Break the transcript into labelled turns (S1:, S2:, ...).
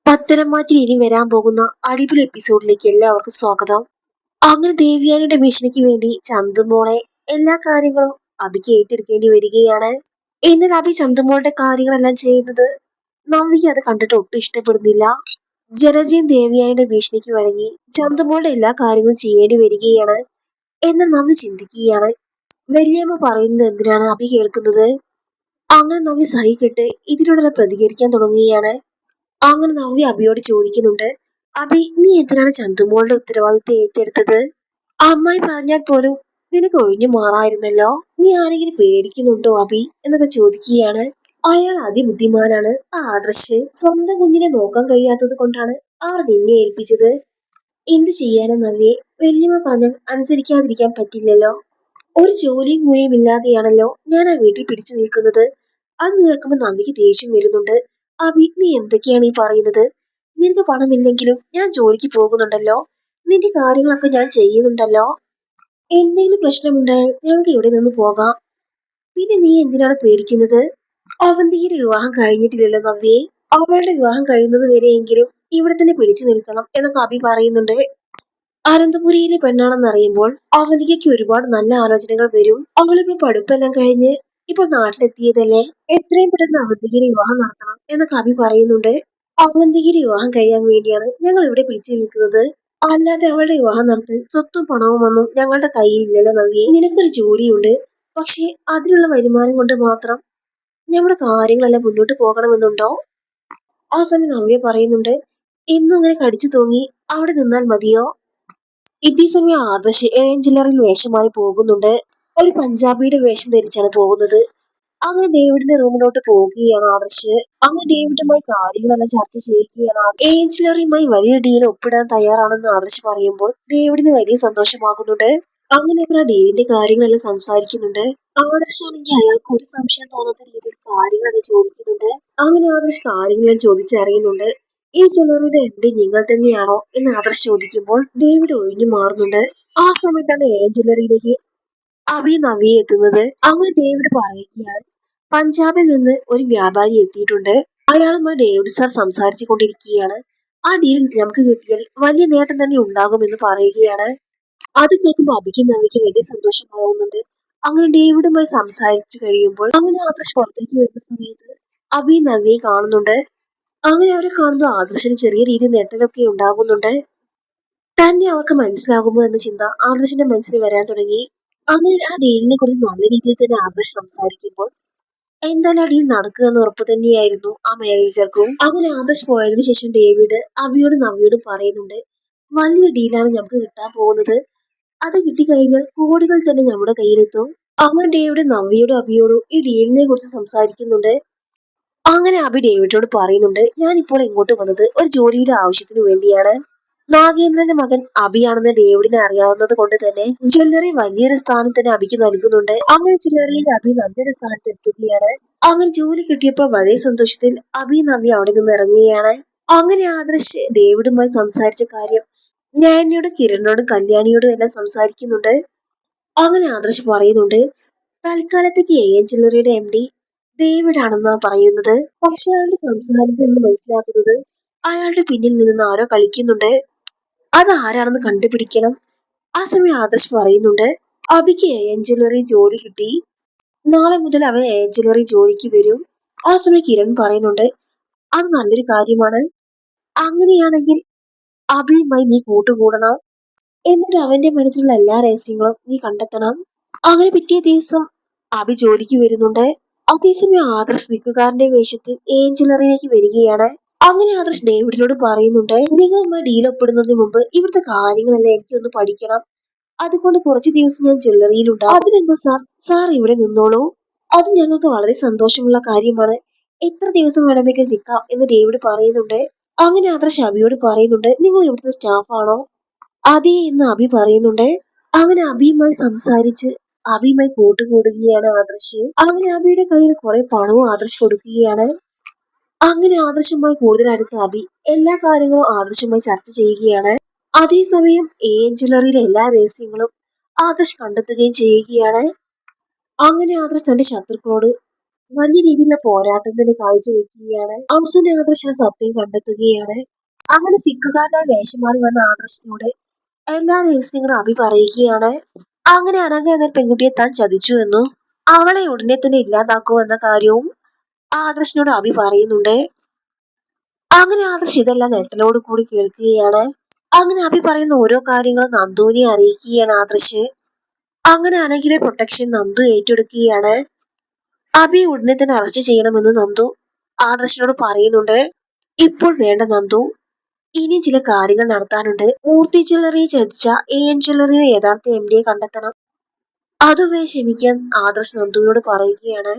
S1: പത്തനംമാറ്റിൽ ഇനി വരാൻ പോകുന്ന അടിപൊളി എപ്പിസോഡിലേക്ക് എല്ലാവർക്കും സ്വാഗതം. അങ്ങനെ ദേവ്യാനിയുടെ ഭീഷണിക്ക് വേണ്ടി ചന്തുമോളെ എല്ലാ കാര്യങ്ങളും അബിക്ക് ഏറ്റെടുക്കേണ്ടി വരികയാണ്. എന്നാൽ അബി ചന്തുമോളുടെ കാര്യങ്ങളെല്ലാം ചെയ്യുന്നത് നവ്യക്ക് അത് കണ്ടിട്ട് ഒട്ടും ഇഷ്ടപ്പെടുന്നില്ല. ജനജയും ദേവ്യാനിയുടെ ഭീഷണിക്ക് വഴങ്ങി ചന്തുമോളുടെ എല്ലാ കാര്യങ്ങളും ചെയ്യേണ്ടി വരികയാണ്. എന്നാൽ നവ്യ ചിന്തിക്കുകയാണ്, വല്യമ്മ പറയുന്നത് എന്തിനാണ് അബി കേൾക്കുന്നത്? അങ്ങനെ നവ്യ സഹിക്കെട്ട് ഇതിനോടുള്ള പ്രതികരിക്കാൻ തുടങ്ങുകയാണ്. അങ്ങനെ നവ്യ അബിയോട് ചോദിക്കുന്നുണ്ട്, അബി നീ എന്തിനാണ് ചന്തുമോളുടെ ഉത്തരവാദിത്തം ഏറ്റെടുത്തത്? അമ്മായി പറഞ്ഞാൽ പോലും നിനക്ക് ഒഴിഞ്ഞു മാറായിരുന്നല്ലോ. നീ ആരെങ്കിലും പേടിക്കുന്നുണ്ടോ അബി എന്നൊക്കെ ചോദിക്കുകയാണ്. അയാൾ അതിബുദ്ധിമാനാണ്. ആ ആദർശ് സ്വന്തം കുഞ്ഞിനെ നോക്കാൻ കഴിയാത്തത് കൊണ്ടാണ് അവർ നിന്നെ ഏൽപ്പിച്ചത്. എന്ത് ചെയ്യാനാ നവ്യെ, വല്യമ്മ പറഞ്ഞാൽ അനുസരിക്കാതിരിക്കാൻ പറ്റില്ലല്ലോ. ഒരു ജോലിയും കൂലിയും ഇല്ലാതെയാണല്ലോ ഞാൻ ആ വീട്ടിൽ പിടിച്ചു നിൽക്കുന്നത്. അത് കേൾക്കുമ്പോൾ നവ്യക്ക് ദേഷ്യം വരുന്നുണ്ട്. അബി നീ എന്തൊക്കെയാണ് ഈ പറയുന്നത്? നിനക്ക് പണമില്ലെങ്കിലും ഞാൻ ജോലിക്ക് പോകുന്നുണ്ടല്ലോ. നിന്റെ കാര്യങ്ങളൊക്കെ ഞാൻ ചെയ്യുന്നുണ്ടല്ലോ. എന്തെങ്കിലും പ്രശ്നമുണ്ടായാൽ ഞങ്ങൾക്ക് ഇവിടെ നിന്ന് പോകാം. പിന്നെ നീ എന്തിനാണ് പേടിക്കുന്നത്? അവന്തിയുടെ വിവാഹം കഴിഞ്ഞിട്ടില്ലല്ലോ നവ്യേ. അവളുടെ വിവാഹം കഴിയുന്നത് വരെയെങ്കിലും ഇവിടെ തന്നെ പിടിച്ചു നിൽക്കണം എന്നൊക്കെ അബി പറയുന്നുണ്ട്. അനന്തപുരിയിലെ പെണ്ണാണെന്ന് അറിയുമ്പോൾ അവന്തികയ്ക്ക് ഒരുപാട് നല്ല ആലോചനകൾ വരും. അവളിപ്പോ പഠിപ്പെല്ലാം കഴിഞ്ഞ് ഇപ്പോൾ നാട്ടിലെത്തിയതല്ലേ. എത്രയും പെട്ടെന്ന് അവന്തികയുടെ വിവാഹം നടത്തണം എന്നൊക്കെ അബി പറയുന്നുണ്ട്. അവന്തികയുടെ വിവാഹം കഴിയാൻ വേണ്ടിയാണ് ഞങ്ങൾ ഇവിടെ പിടിച്ചു നിൽക്കുന്നത്. അല്ലാതെ അവളുടെ വിവാഹം നടത്താൻ സ്വത്തും പണവും ഒന്നും ഞങ്ങളുടെ കയ്യിലില്ലല്ലോ നവ്യെ. നിനക്കൊരു ജോലിയുണ്ട്. പക്ഷെ അതിനുള്ള വരുമാനം കൊണ്ട് മാത്രം നമ്മുടെ കാര്യങ്ങളെല്ലാം മുന്നോട്ട് പോകണമെന്നുണ്ടോ? ആ സമയം നവ്യ പറയുന്നുണ്ട്, എന്നും ഇങ്ങനെ കടിച്ചു തൂങ്ങി അവിടെ നിന്നാൽ മതിയോ? ഇതേ സമയം ആദർശ് ഏഞ്ചലറിൽ വേഷമായി പോകുന്നുണ്ട്. ഒരു പഞ്ചാബിയുടെ വേഷം ധരിച്ചാണ് പോകുന്നത്. അങ്ങനെ ഡേവിഡിന്റെ റൂമിലോട്ട് പോവുകയാണ് ആദർശ്. അങ്ങനെ ഡേവിഡുമായി കാര്യങ്ങളെല്ലാം ചർച്ച ചെയ്യുകയാണ്. ഏഞ്ചലറിയുമായി വലിയ ഡീൽ ഒപ്പിടാൻ തയ്യാറാണെന്ന് ആദർശ് പറയുമ്പോൾ ഡേവിഡിന് വലിയ സന്തോഷമാകുന്നുണ്ട്. അങ്ങനെ അവർ ആ ഡീലിന്റെ കാര്യങ്ങളെല്ലാം സംസാരിക്കുന്നുണ്ട്. ആദർശാണെങ്കിൽ അയാൾക്ക് ഒരു സംശയം തോന്നാത്ത രീതിയിൽ കാര്യങ്ങളെല്ലാം ചോദിക്കുന്നുണ്ട്. അങ്ങനെ ആദർശ് കാര്യങ്ങളെല്ലാം ചോദിച്ചറിയുന്നുണ്ട്. ഈ ജ്വല്ലറിയുടെ എംഡി നിങ്ങൾ തന്നെയാണോ എന്ന് ആദർശ് ചോദിക്കുമ്പോൾ ഡേവിഡ് ഒഴിഞ്ഞു മാറുന്നുണ്ട്. ആ സമയത്താണ് ജ്വല്ലറിയിലേക്ക് അബി നവ്യ എത്തുന്നത്. അങ്ങനെ ഡേവിഡ് പറയുകയാണ്, പഞ്ചാബിൽ നിന്ന് ഒരു വ്യാപാരി എത്തിയിട്ടുണ്ട്. അയാളുമായി ഡേവിഡ് സാർ സംസാരിച്ചു കൊണ്ടിരിക്കുകയാണ്. ആ ഡീൽ നമുക്ക് കിട്ടിയാൽ വലിയ നേട്ടം തന്നെ ഉണ്ടാകുമെന്ന് പറയുകയാണ്. അത് കേൾക്കുമ്പോൾ അബിക്കും നവ്യയ്ക്ക് വലിയ സന്തോഷമാവുന്നുണ്ട്. അങ്ങനെ ഡേവിഡുമായി സംസാരിച്ചു കഴിയുമ്പോൾ അങ്ങനെ ആദർശ് പുറത്തേക്ക് വരുന്ന സമയത്ത് അബി നവ്യയെ കാണുന്നുണ്ട്. അങ്ങനെ അവരെ കാണുമ്പോൾ ആദർശന് ചെറിയ രീതിയിൽ നെട്ടലൊക്കെ ഉണ്ടാകുന്നുണ്ട്. തന്നെ അവർക്ക് മനസ്സിലാകുമോ എന്ന ചിന്ത ആദർശിന്റെ മനസ്സിൽ വരാൻ തുടങ്ങി. അങ്ങനെ ആ ഡീലിനെ കുറിച്ച് നല്ല രീതിയിൽ തന്നെ ആദർശ് സംസാരിക്കുമ്പോൾ എന്തായാലും ആ ഡീൽ നടക്കുക എന്ന് ഉറപ്പ് തന്നെയായിരുന്നു ആ മാനേജർക്കും. അങ്ങനെ ആദർശ് പോയതിനു ശേഷം ഡേവിഡ് അബിയോടും നവ്യയോടും പറയുന്നുണ്ട്, വലിയ ഡീലാണ് നമുക്ക് കിട്ടാൻ പോകുന്നത്. അത് കിട്ടിക്കഴിഞ്ഞാൽ കോടികൾ തന്നെ നമ്മുടെ കയ്യിലെത്തും. അങ്ങനെ ഡേവിഡ് നവ്യയോടും അബിയോടും ഈ ഡീലിനെ കുറിച്ച് സംസാരിക്കുന്നുണ്ട്. അങ്ങനെ അബി ഡേവിഡിനോട് പറയുന്നുണ്ട്, ഞാൻ ഇപ്പോൾ ഇങ്ങോട്ട് വന്നത് ഒരു ജോലിയുടെ ആവശ്യത്തിന് വേണ്ടിയാണ്. നാഗേന്ദ്രന്റെ മകൻ അബിയാണെന്ന് ഡേവിഡിനെ അറിയാവുന്നത് കൊണ്ട് തന്നെ ജ്വല്ലറി വലിയൊരു സ്ഥാനം തന്നെ അബിക്ക് നൽകുന്നുണ്ട്. അങ്ങനെ ജ്വല്ലറിയിൽ അബി നല്ലൊരു സ്ഥാനത്ത് എത്തുകയാണ്. അങ്ങനെ ജോലി കിട്ടിയപ്പോൾ വളരെ സന്തോഷത്തിൽ അബി നവ്യ അവിടെ നിന്ന് ഇറങ്ങുകയാണ്. അങ്ങനെ ആദർശ് ഡേവിഡുമായി സംസാരിച്ച കാര്യം ഞാനിയോടും കിരണിനോടും കല്യാണിയോടും എല്ലാം സംസാരിക്കുന്നുണ്ട്. അങ്ങനെ ആദർശ് പറയുന്നുണ്ട്, തൽക്കാലത്തേക്ക് ജ്വല്ലറിയുടെ എംഡി ഡേവിഡ് ആണെന്നാ പറയുന്നത്. പക്ഷെ അയാളുടെ സംസാരത്തിൽ നിന്ന് മനസ്സിലാക്കുന്നത് അയാളുടെ പിന്നിൽ നിന്ന് ആരോ കളിക്കുന്നുണ്ട്. അത് ആരാണെന്ന് കണ്ടുപിടിക്കണം. ആ സമയം ആദർശ് പറയുന്നുണ്ട്, അബിക്ക് ജ്വല്ലറി ജോലി കിട്ടി. നാളെ മുതൽ അവൻ ജ്വല്ലറി ജോലിക്ക് വരും. ആ സമയം കിരൺ പറയുന്നുണ്ട്, അത് നല്ലൊരു കാര്യമാണ്. അങ്ങനെയാണെങ്കിൽ അബിയുമായി നീ കൂട്ടുകൂടണം. എന്നിട്ട് അവന്റെ മനസ്സിലുള്ള എല്ലാ രഹസ്യങ്ങളും നീ കണ്ടെത്തണം. അങ്ങനെ പിറ്റേ ദിവസം അബി ജോലിക്ക് വരുന്നുണ്ട്. അതേസമയം ആദർശ് നിൽക്കുകാരന്റെ വേഷത്തിൽ ജ്വല്ലറിയിലേക്ക് വരികയാണ്. അങ്ങനെ ആദർശ് ഡേവിഡിനോട് പറയുന്നുണ്ട്, നിങ്ങളുമായി ഡീൽ ഒപ്പിടുന്നതിന് മുമ്പ് ഇവിടുത്തെ കാര്യങ്ങളെല്ലാം എനിക്കൊന്ന് പഠിക്കണം. അതുകൊണ്ട് കുറച്ച് ദിവസം ഞാൻ ജ്വല്ലറിയിൽ ഉണ്ടാവും. അതിനെന്താ സാർ, സാർ ഇവിടെ നിന്നോളൂ. അത് ഞങ്ങൾക്ക് വളരെ സന്തോഷമുള്ള കാര്യമാണ്. എത്ര ദിവസം വേണമെങ്കിൽ നിൽക്കാം എന്ന് ഡേവിഡ് പറയുന്നുണ്ട്. അങ്ങനെ ആദർശ് അബിയോട് പറയുന്നുണ്ട്, നിങ്ങൾ ഇവിടുത്തെ സ്റ്റാഫാണോ? അതെ എന്ന് അബി പറയുന്നുണ്ട്. അങ്ങനെ അബിയുമായി സംസാരിച്ച് അബിയുമായി കൂട്ടുകൂടുകയാണ് ആദർശ്. അങ്ങനെ അബിയുടെ കയ്യിൽ കുറെ പണവും ആദർശ് കൊടുക്കുകയാണ്. അങ്ങനെ ആദർശുമായി കൂടുതൽ അടുത്ത അബി എല്ലാ കാര്യങ്ങളും ആദർശുമായി ചർച്ച ചെയ്യുകയാണ്. അതേസമയം ജ്വല്ലറിയിലെ എല്ലാ രഹസ്യങ്ങളും ആദർശ് കണ്ടെത്തുകയും ചെയ്യുകയാണ്. അങ്ങനെ ആദർശ് തന്റെ ശത്രുക്കളോട് വലിയ രീതിയിലുള്ള പോരാട്ടം തന്നെ കാഴ്ചവെക്കുകയാണ്. അവസാനം ആദർശ് ആ സത്യം കണ്ടെത്തുകയാണ്. അങ്ങനെ സിഖുകാരനായ വേഷം മാറി വന്ന ആദർശിനോട് എല്ലാ രഹസ്യങ്ങളും അഭി പറയുകയാണ്. അങ്ങനെ അനഘ എന്ന പെൺകുട്ടിയെ താൻ ചതിച്ചു എന്നും അവളെ ഉടനെ തന്നെ ഇല്ലാതാക്കുമെന്ന കാര്യവും ആദർശിനോട് അഭി പറയുന്നുണ്ട്. അങ്ങനെ ആദർശ് ഇതെല്ലാം നെട്ടലോട് കൂടി കേൾക്കുകയാണ്. അങ്ങനെ അഭി പറയുന്ന ഓരോ കാര്യങ്ങളും നന്ദുവിനെ അറിയിക്കുകയാണ് ആദർശ്. അങ്ങനെ അനഘയുടെ പ്രൊട്ടക്ഷൻ നന്ദു ഏറ്റെടുക്കുകയാണ്. അഭിയെ ഉടനെ തന്നെ അറസ്റ്റ് ചെയ്യണമെന്ന് നന്ദു ആദർശിനോട് പറയുന്നുണ്ട്. ഇപ്പോൾ വേണ്ട നന്ദു, ഇനി ചില കാര്യങ്ങൾ നടത്താനുണ്ട്. മൂർത്തി ജ്വല്ലറിയെ ചതിച്ച AN ജ്വല്ലറിയുടെ യഥാർത്ഥ MD യെ കണ്ടെത്തണം. അതുവരെ ക്ഷമിക്കാൻ ആദർശ് നന്ദുവിനോട് പറയുകയാണ്.